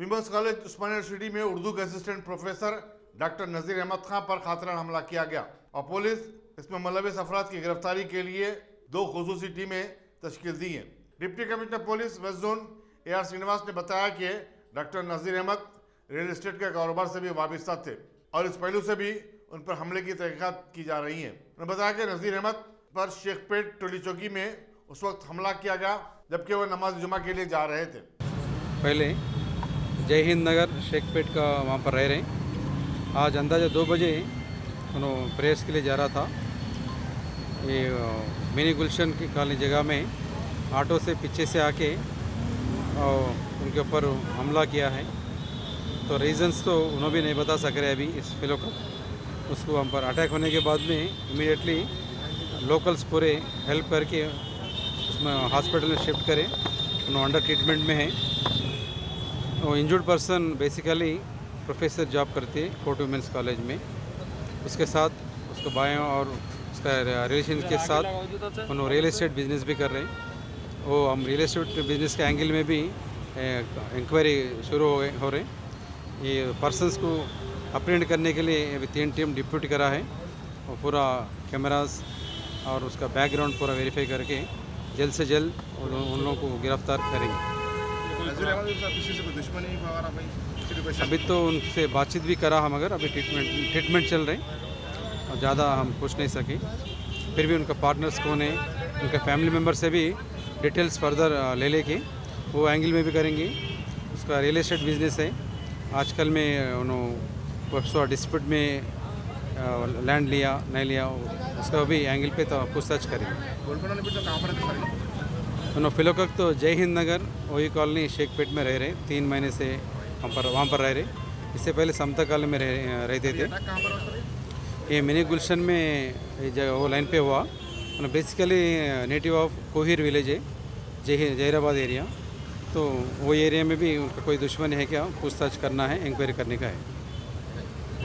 Women's college उस्मानिया university में उर्दू के assistant professor doctor Nazir Ahmad खां पर खातरन हमला किया गया और पुलिस इसमें मुलविस अफराद की गिरफ्तारी के लिए 2 खुसूसी टीमें तश्कील दी हैं। Deputy commissioner police west zone AR Srinivas ने बताया कि doctor Nazir Ahmad real estate के कारोबार से भी वाबस्ता थे और इस पहलू से भी उन पर हमले की तहकीकात की जा रही है। उन्होंने बताया कि नजीर अहमद पर शेखपेट टोली चौकी में उस वक्त हमला किया गया जबकि वह नमाज जुमा के लिए जा रहे थे। पहले जय हिंद नगर शेखपेट का वहाँ पर रह रहे। आज अंदाज़ा 2 बजे उन्होंने प्रेस के लिए जा रहा था। ये मिनी गुलशन की कॉलोनी जगह में ऑटो से पीछे से आके और उनके ऊपर हमला किया है। तो रीज़न्स तो उन्होंने भी नहीं बता सक रहे अभी इस फेलो को। उसको हम पर अटैक होने के बाद में इमीडिएटली लोकल्स पूरे हेल्प करके उसमें हॉस्पिटल में शिफ्ट करें। उन्होंने अंडर ट्रीटमेंट में है। वो injured person basically professor job करते हैं कोर्ट वुमेंस कॉलेज में। उसके साथ उसके बायों और उसका रिलेशन के साथ उन्होंने रियल एस्टेट बिजनेस भी कर रहे हैं। वो हम रियल एस्टेट बिजनेस के एंगल में भी इंक्वायरी शुरू हो रहे हैं। ये पर्सनस को अप्रेंड करने के लिए अभी 3 टीम डिप्यूट करा है और पूरा कैमरास और उसका बैकग्राउंड पूरा वेरीफाई करके जल्द से जल्द उन लोगों को गिरफ्तार करेंगे। अभी तो उनसे बातचीत भी करा हम, मगर अभी ट्रीटमेंट चल रहे हैं और ज़्यादा हम पूछ नहीं सके। फिर भी उनका पार्टनर्स कौन है, उनके फैमिली मेम्बर से भी डिटेल्स फर्दर ले लेके वो एंगल में भी करेंगे। उसका रियल एस्टेट बिजनेस है। आजकल में उन्होंने डिस्प्यूट में लैंड लिया नहीं लिया, उसका भी एंगल पे तो पूछताछ करेंगे। उन्होंने फिलहाल तो जय हिंद नगर वही कॉलोनी शेखपेट में रह रहे 3 महीने से वहाँ पर रह रहे। इससे पहले समता कॉलोनी में रहते थे। ये मिनी गुलशन में जगह वो लाइन पे हुआ। Basically native of Kohir village है, जहीराबाद एरिया। तो वो एरिया में भी उनका कोई दुश्मन है क्या, पूछताछ करना है, इंक्वायरी करने का है।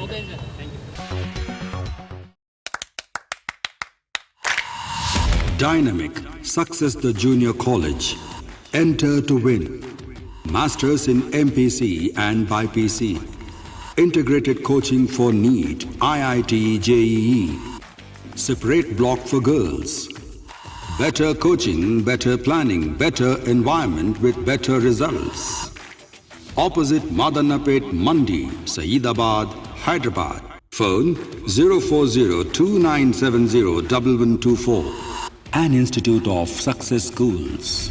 Okay sir, thank you. Dynamic Success the Junior College. Enter to win. Masters in MPC and BPC. Integrated coaching for NEET, IIT, JEE. Separate block for girls. Better coaching, better planning, better environment with better results. Opposite Madanapet Mandi, Saeedabad, Hyderabad. Phone 04029701124. An Institute of Success Schools.